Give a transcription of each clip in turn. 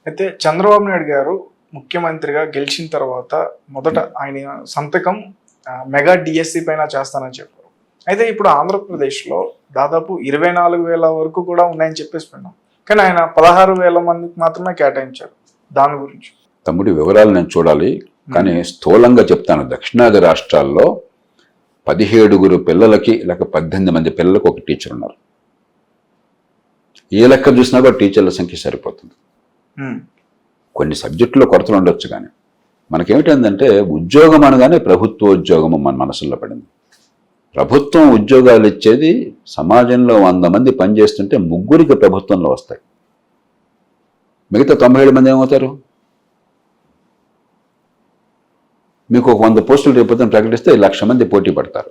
అయితే చంద్రబాబు నాయుడు గారు ముఖ్యమంత్రిగా గెలిచిన తర్వాత మొదట ఆయన సంతకం మెగా డిఎస్సి పైన చేస్తానని చెప్పారు. అయితే ఇప్పుడు ఆంధ్రప్రదేశ్లో దాదాపు 24,000 వరకు కూడా ఉన్నాయని చెప్పేసి విన్నాం. కానీ ఆయన 16,000 మందికి మాత్రమే కేటాయించారు. దాని గురించి తమ్ముడి వివరాలు నేను చూడాలి, కానీ స్థూలంగా చెప్తాను. దక్షిణాది రాష్ట్రాల్లో 17 పిల్లలకి లేక 18 మంది పిల్లలకు ఒక టీచర్ ఉన్నారు. ఏ లెక్క చూసినా కూడా టీచర్ల సంఖ్య సరిపోతుంది. కొన్ని సబ్జెక్టులో కొరతలు ఉండొచ్చు, కానీ మనకేమిటంటే ఉద్యోగం అనగానే ప్రభుత్వ ఉద్యోగం మన మనసులో పడింది. ప్రభుత్వం ఉద్యోగాలు ఇచ్చేది సమాజంలో 100 మంది పనిచేస్తుంటే 3 ప్రభుత్వంలో వస్తాయి. మిగతా 97 మంది ఏమవుతారు? మీకు ఒక 100 పోస్టులు రేపు ప్రకటిస్తే 1,00,000 మంది పోటీ పడతారు,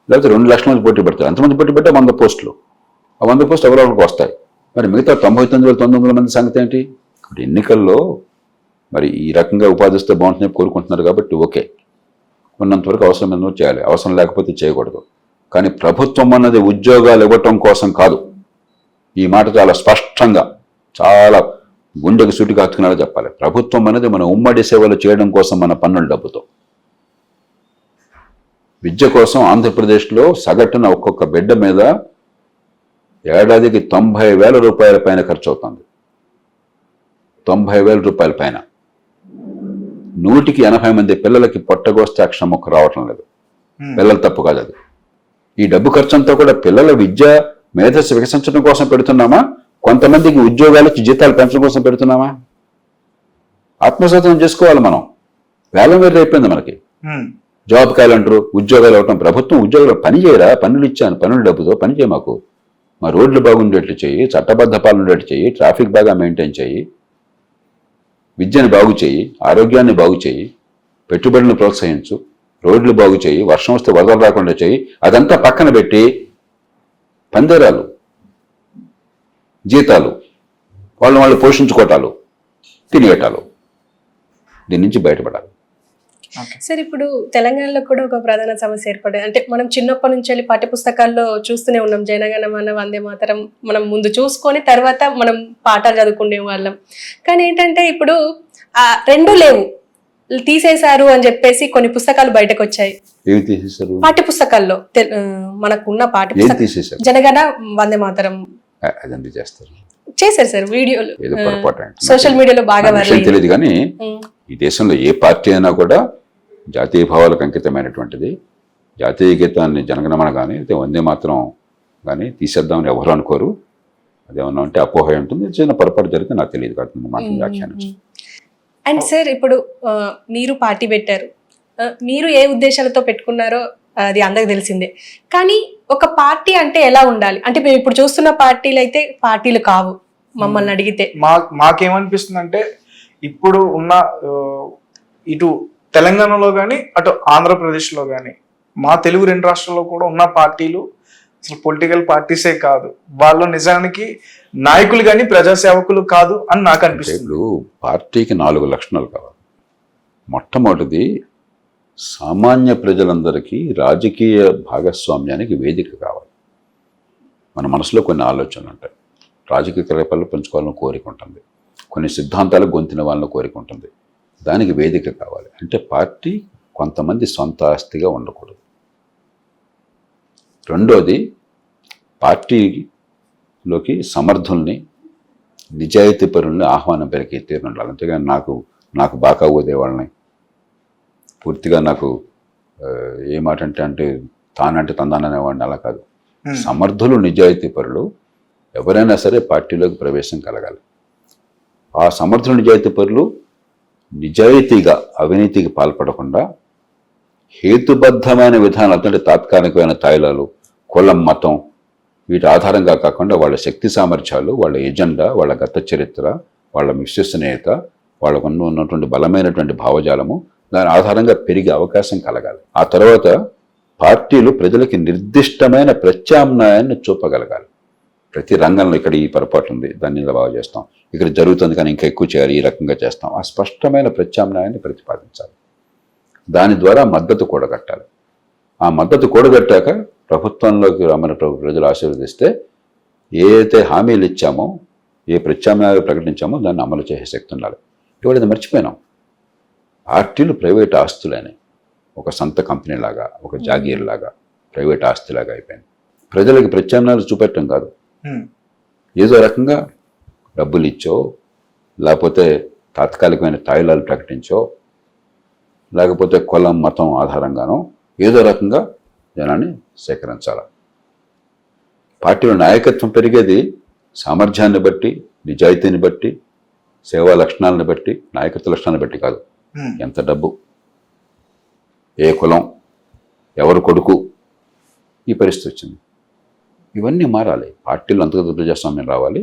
లేకపోతే 2 లక్షల మంది పోటీ పడతారు. అంతమంది పోటీ పడితే 100 పోస్టులు. ఆ 100 పోస్టులు ఎవరెవరికి వస్తాయి. మరి మిగతా 99,900 మంది సంగతి ఏంటి? ఇప్పుడు ఎన్నికల్లో మరి ఈ రకంగా ఉపాధి ఇస్తే బాగుంటుందని కోరుకుంటున్నారు కాబట్టి ఓకే, ఉన్నంతవరకు అవసరమైన చేయాలి, అవసరం లేకపోతే చేయకూడదు. కానీ ప్రభుత్వం అన్నది ఉద్యోగాలు ఇవ్వటం కోసం కాదు. ఈ మాట చాలా స్పష్టంగా, చాలా గుండెకు సూటిగా హత్తుకునేలా చెప్పాలి. ప్రభుత్వం అనేది మన ఉమ్మడి సేవలు చేయడం కోసం, మన పన్నుల డబ్బుతో. విద్య కోసం ఆంధ్రప్రదేశ్లో సగటున ఒక్కొక్క బిడ్డ మీద ఏడాదికి 90,000 రూపాయల పైన ఖర్చు అవుతుంది. 90,000 రూపాయల పైన. 180 మంది పిల్లలకి పొట్టగోస్తే అక్షరం మొక్క రావటం లేదు. పిల్లలు తప్పు కాదు అది. ఈ డబ్బు ఖర్చు అంతా కూడా పిల్లల విద్య మేధస్సు వికసించడం కోసం పెడుతున్నామా, కొంతమందికి ఉద్యోగాలకి జీతాలు పెంచడం కోసం పెడుతున్నామా? ఆత్మసాతం చేసుకోవాలి మనం. వేలం వేరు అయిపోయింది మనకి. జాబ్ క్యాలెండరు, ఉద్యోగాలు ఇవ్వటం. ప్రభుత్వం ఉద్యోగాలు పని చేయరా? పన్నులు ఇచ్చాను, పన్నుల డబ్బుతో పని చేయ మాకు. మా రోడ్లు బాగుండేట్లు చెయ్యి, చట్టబద్ధ పాలన ఉండేట్లు చెయ్యి, ట్రాఫిక్ బాగా మెయింటైన్ చెయ్యి, విద్యను బాగు చేయి, ఆరోగ్యాన్ని బాగు చేయి, పెట్టుబడులను ప్రోత్సహించు, రోడ్లు బాగు చేయి, వర్షం వస్తే వరదలు రాకుండా చేయి. అదంతా పక్కన పెట్టి పందేరాలు, జీతాలు, వాళ్ళు పోషించుకోవటాలు, తినేయటాలు, దీని నుంచి బయటపడాలి. సార్, ఇప్పుడు తెలంగాణలో కూడా ఒక ప్రధాన సమస్య ఏర్పడేది. అంటే మనం చిన్నప్పటి నుంచి వెళ్ళి పాఠ్యపుస్తకాల్లో చూస్తూనే ఉన్నాం. జనగణమన వందే మాతరం మనం ముందు చూసుకొని తర్వాత మనం పాఠాలు చదువుకునే వాళ్ళం. కానీ ఏంటంటే ఇప్పుడు రెండు లేవు, తీసేశారు అని చెప్పేసి కొన్ని పుస్తకాలు బయటకు వచ్చాయి. పాఠ్యపుస్తకాల్లో మనకున్న పాఠ్యపుస్తకం జనగణ వందే మాతరం చేశారు సార్. వీడియోలు సోషల్ మీడియాలో బాగా తెలియదు. కానీ ఈ దేశంలో ఏ పార్టీ అయినా కూడా జాతీయ భావాలకు అంకితమైనటువంటిది. జాతీయ గీతాన్ని జనగణమన కానీ వందే మాత్రం కానీ తీసేద్దామని ఎవరు అనుకోరు. అదేమన్నా అంటే అపోహ ఉంటుంది. చిన్న పొరపాటు జరిగితే నాకు తెలియదు కాబట్టి మాత్రం వ్యాఖ్యానించు. అండ్ సార్, ఇప్పుడు మీరు పార్టీ పెట్టారు, మీరు ఏ ఉద్దేశాలతో పెట్టుకున్నారో అది అందరికి తెలిసిందే. కానీ ఒక పార్టీ అంటే ఎలా ఉండాలి? అంటే మేము ఇప్పుడు చూస్తున్న పార్టీలు అయితే పార్టీలు కావు. మమ్మల్ని అడిగితే మాకేమనిపిస్తుంది అంటే, ఇప్పుడు ఉన్న ఇటు తెలంగాణలో కానీ అటు ఆంధ్రప్రదేశ్లో కానీ మా తెలుగు 2 రాష్ట్రాల్లో కూడా ఉన్న పార్టీలు అసలు పొలిటికల్ పార్టీసే కాదు. వాళ్ళు నిజానికి నాయకులు కానీ ప్రజాసేవకులు కాదు అని నాకు అనిపిస్తుంది. ఇప్పుడు పార్టీకి 4 లక్షణాలు కావాలి. మొట్టమొదటిది, సామాన్య ప్రజలందరికీ రాజకీయ భాగస్వామ్యానికి వేదిక కావాలి. మన మనసులో కొన్ని ఆలోచనలు ఉంటాయి. రాజకీయ కార్యక్రమాలు పెంచుకోవాలని కోరిక ఉంటుంది, కొన్ని సిద్ధాంతాలు గొంతిన వాళ్ళని కోరిక ఉంటుంది. దానికి వేదిక కావాలి. అంటే పార్టీ కొంతమంది సొంత ఆస్తిగా ఉండకూడదు. రెండోది, పార్టీలోకి సమర్థుల్ని, నిజాయితీ పరుల్ని ఆహ్వానం పలికే తీరు ఉండాలి. అంతేగాని నాకు బాగా ఊదే వాళ్ళని, పూర్తిగా నాకు ఏ మాట అంటే తానంటే తందాననేవాడిని అలా కాదు. సమర్థులు, నిజాయితీ పరులు ఎవరైనా సరే పార్టీలోకి ప్రవేశం కలగాలి. ఆ సమర్థులు, నిజాయితీ పరులు నిజాయితీగా అవినీతికి పాల్పడకుండా హేతుబద్ధమైన విధానాలు, అంటే తాత్కాలికమైన తాయిలాలు, కులం, మతం వీటి ఆధారంగా కాకుండా వాళ్ళ శక్తి సామర్థ్యాలు, వాళ్ళ ఎజెండా, వాళ్ళ గత చరిత్ర, వాళ్ళ విశ్వసనీయత, వాళ్ళకు ఉన్నటువంటి బలమైనటువంటి భావజాలము, దాని ఆధారంగా పెరిగే అవకాశం కలగాలి. ఆ తర్వాత పార్టీలు ప్రజలకి నిర్దిష్టమైన ప్రత్యామ్నాయాన్ని చూపగలగాలి. ప్రతి రంగంలో ఇక్కడ ఈ పొరపాటు ఉంది, దాన్ని ఇలా బాగా చేస్తాం, ఇక్కడ జరుగుతుంది కానీ ఇంకా ఎక్కువ చేయాలి, ఈ రకంగా చేస్తాం. ఆ స్పష్టమైన ప్రత్యామ్నాయాన్ని ప్రతిపాదించాలి. దాని ద్వారా మద్దతు కూడగట్టాలి. ఆ మద్దతు కూడగట్టాక ప్రభుత్వంలోకి రమ్మని ప్రజలు ఆశీర్వదిస్తే ఏ అయితే హామీలు ఇచ్చామో ఏ ప్రత్యామ్నాయాలు ప్రకటించామో దాన్ని అమలు చేసే శక్తి ఉండాలి. ఇవాళ ఇది మర్చిపోయినాం. పార్టీలు ప్రైవేట్ ఆస్తులని, ఒక సొంత కంపెనీ లాగా, ఒక జాగీర్ లాగా, ప్రైవేట్ ఆస్తిలాగా అయిపోయింది. ప్రజలకు ప్రత్యామ్నాయాలు చూపెట్టడం కాదు, ఏదో రకంగా డబ్బులు ఇచ్చో, లేకపోతే తాత్కాలికమైన తాయిలాలు ప్రకటించో, లేకపోతే కులం మతం ఆధారంగానో ఏదో రకంగా జనాన్ని సేకరించాలి. పార్టీలో నాయకత్వం పెరిగేది సామర్థ్యాన్ని బట్టి, నిజాయితీని బట్టి, సేవా లక్షణాలను బట్టి, నాయకత్వ లక్షణాలను బట్టి కాదు. ఎంత డబ్బు, ఏ కులం, ఎవరు కొడుకు, ఈ పరిస్థితి వచ్చింది. ఇవన్నీ మారాలి. పార్టీలు అంతర్గత ప్రజాస్వామ్యం రావాలి,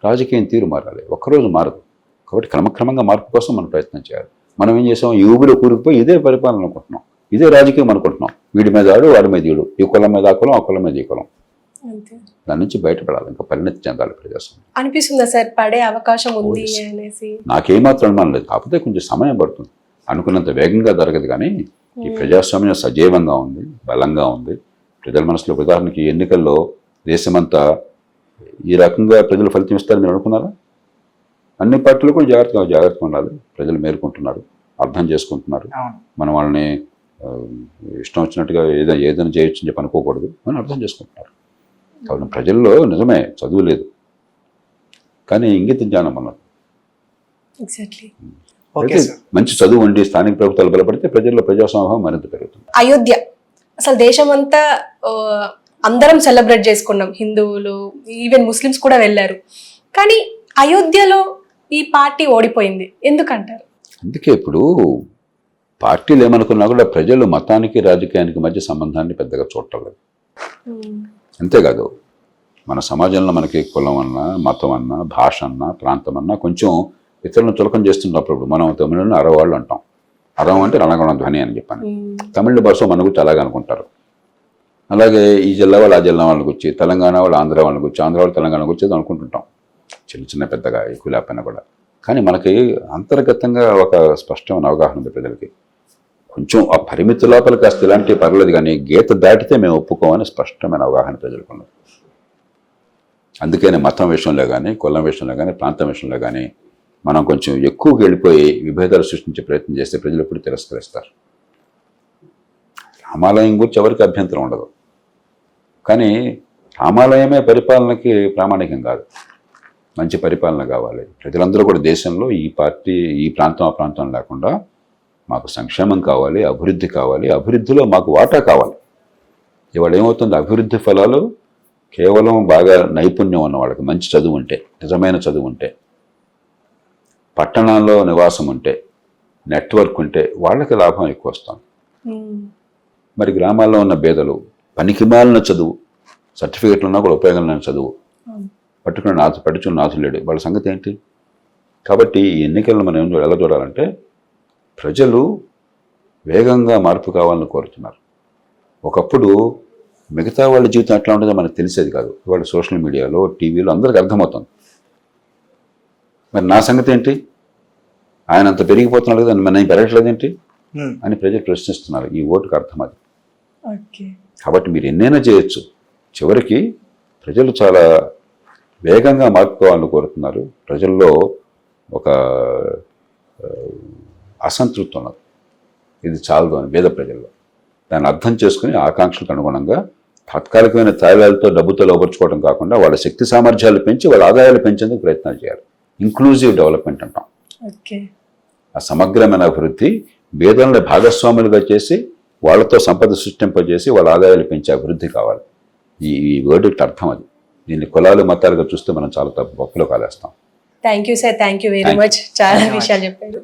రాజకీయం తీరు మారాలి. ఒక్కరోజు మారదు. కాబట్టి క్రమక్రమంగా మార్పు కోసం మనం ప్రయత్నం చేయాలి. మనం ఏం చేసాం, ఈ ఊబిలో కూరుకుపోయి ఇదే పరిపాలన అనుకుంటున్నాం, ఇదే రాజకీయం అనుకుంటున్నాం. వీడి మీద ఆడు, వాడి మీద ఈడు, ఈ కులం మీద ఆ కులం, ఆ కులం మీద ఈ కులం. దాని నుంచి బయటపడాలి, ఇంకా పరిణతి చెందాలి ప్రజాస్వామ్యం. అనిపిస్తుందా సార్ పడే అవకాశం ఉంది అనేసి? నాకేమాత్రం అనుమానం లేదు, కాకపోతే కొంచెం సమయం పడుతుంది. అనుకున్నంత వేగంగా జరగదు, కానీ ఈ ప్రజాస్వామ్యం సజీవంగా ఉంది, బలంగా ఉంది. ప్రజల మనసులో, ఉదాహరణకి ఎన్నికల్లో దేశమంతా ఈ రకంగా ప్రజలు ఫలితం ఇస్తారని మీరు అనుకున్నారా? అన్ని పార్టీలు కూడా జాగ్రత్తగా ఉండాలి. ప్రజలు మేలుకుంటున్నారు, అర్థం చేసుకుంటున్నారు. మనం వాళ్ళని ఇష్టం వచ్చినట్టుగా ఏదైనా చేయొచ్చు అని చెప్పి అనుకోకూడదు, అని అర్థం చేసుకుంటున్నారు. కాబట్టి ప్రజల్లో నిజమే చదువు లేదు, కానీ ఇంగిత జ్ఞానం అన్నది. మంచి చదువు ఉండి స్థానిక ప్రభుత్వాలు బలపడితే ప్రజల్లో ప్రజాస్వామ్యం మరింత పెరుగుతుంది. అయోధ్య అసలు దేశమంతా అందరం సెలబ్రేట్ చేసుకున్నాం, హిందువులు, ఈవెన్ ముస్లిమ్స్ కూడా వెళ్ళారు. కానీ అయోధ్యలో ఈ పార్టీ ఓడిపోయింది, ఎందుకంటారు? అందుకే ఇప్పుడు పార్టీలు ఏమనుకున్నా కూడా ప్రజలు మతానికి రాజకీయానికి మధ్య సంబంధాన్ని పెద్దగా చూడలేదు. అంతేకాదు, మన సమాజంలో మనకి కులం అన్నా, మతం అన్నా, భాష అన్నా, ప్రాంతం అన్నా కొంచెం ఇతరులను చులకం చేస్తున్నప్పుడు మనం తమిళను అరవాళ్ళు అంటాం. అరవం అంటే రణగణ ధ్వని అని చెప్పాను. తమిళ భాష మన గురించి అలాగే అనుకుంటారు. అలాగే ఈ జిల్లా వాళ్ళు ఆ జిల్లా వాళ్ళకి వచ్చి, తెలంగాణ వాళ్ళు ఆంధ్ర వాళ్ళకి వచ్చి, ఆంధ్ర వాళ్ళు తెలంగాణకు వచ్చేది అనుకుంటుంటాం. చిన్న చిన్న పెద్దగా ఎక్కువ లేకపోయినా కూడా. కానీ మనకి అంతర్గతంగా ఒక స్పష్టమైన అవగాహన ఉంది ప్రజలకి. కొంచెం ఆ పరిమితి లోపల కాస్త ఇలాంటివి పర్లేదు, కానీ గీత దాటితే మేము ఒప్పుకోమని స్పష్టమైన అవగాహన ప్రజలకు ఉన్నది. అందుకని మతం విషయంలో కానీ, కులం విషయంలో కానీ, ప్రాంతం విషయంలో కానీ మనం కొంచెం ఎక్కువగా వెళ్ళిపోయి విభేదాలు సృష్టించే ప్రయత్నం చేస్తే ప్రజలు ఎప్పుడు తిరస్కరిస్తారు. రామాలయం గురించి ఎవరికి అభ్యంతరం ఉండదు, కానీ రామాలయమే పరిపాలనకి ప్రామాణికం కాదు. మంచి పరిపాలన కావాలి. ప్రజలందరూ కూడా దేశంలో ఈ పార్టీ, ఈ ప్రాంతం, ఆ ప్రాంతం లేకుండా మాకు సంక్షేమం కావాలి, అభివృద్ధి కావాలి, అభివృద్ధిలో మాకు వాటా కావాలి. ఇవాళ ఏమవుతుంది, అభివృద్ధి ఫలాలు కేవలం బాగా నైపుణ్యం ఉన్న వాళ్ళకి, మంచి చదువు ఉంటే, నిజమైన చదువు ఉంటే, పట్టణాల్లో నివాసం ఉంటే, నెట్వర్క్ ఉంటే వాళ్ళకి లాభం ఎక్కువ వస్తుంది. మరి గ్రామాల్లో ఉన్న పేదలు, పనికిమాలిన చదువు, సర్టిఫికెట్లు ఉన్నా కూడా ఉపయోగం లేని చదువు, పట్టుకున్న నాథుడు లేడు, వాళ్ళ సంగతి ఏంటి? కాబట్టి ఈ ఎన్నికలను మనం ఎలా చూడాలంటే, ప్రజలు వేగంగా మార్పు కావాలని కోరుతున్నారు. ఒకప్పుడు మిగతా వాళ్ళ జీవితం ఎట్లా ఉంటుందో మనకు తెలిసేది కాదు. ఇవాళ సోషల్ మీడియాలో, టీవీలో అందరికీ అర్థమవుతుంది. మరి నా సంగతి ఏంటి, ఆయన అంత పెరిగిపోతున్నాడు కదా, నేను పెరగట్లేదేంటి అని ప్రజలు ప్రశ్నిస్తున్నారు. ఈ ఓటుకు అర్థం అది. కాబట్టి మీరు ఎన్నైనా చేయొచ్చు, చివరికి ప్రజలు చాలా వేగంగా మార్పు కావాలని కోరుతున్నారు. ప్రజల్లో ఒక అసంతృప్తి ఉన్నది, ఇది చాలదు అని పేద ప్రజల్లో. దాన్ని అర్థం చేసుకుని ఆకాంక్షలకు అనుగుణంగా తాత్కాలికమైన తాయిలాలతో డబ్బుతో లోపరుచుకోవడం కాకుండా వాళ్ళ శక్తి సామర్థ్యాలు పెంచి వాళ్ళ ఆదాయాలు పెంచేందుకు ప్రయత్నాలు చేయాలి. ఇంక్లూజివ్ డెవలప్మెంట్ అంటాం. ఆ సమగ్రమైన అభివృద్ధి పేదలను భాగస్వాములుగా చేసి వాళ్ళతో సంపద సృష్టింపజేసి వాళ్ళ ఆదాయాలు పెంచే అభివృద్ధి కావాలి. ఈ వర్డ్కి అర్థం అది. దీన్ని కులాలు మతాలుగా చూస్తే మనం చాలా తప్పు పప్పులో కాలేస్తాం. Thank you sir, thank you very much. చాలా విషయాలు చెప్పారు.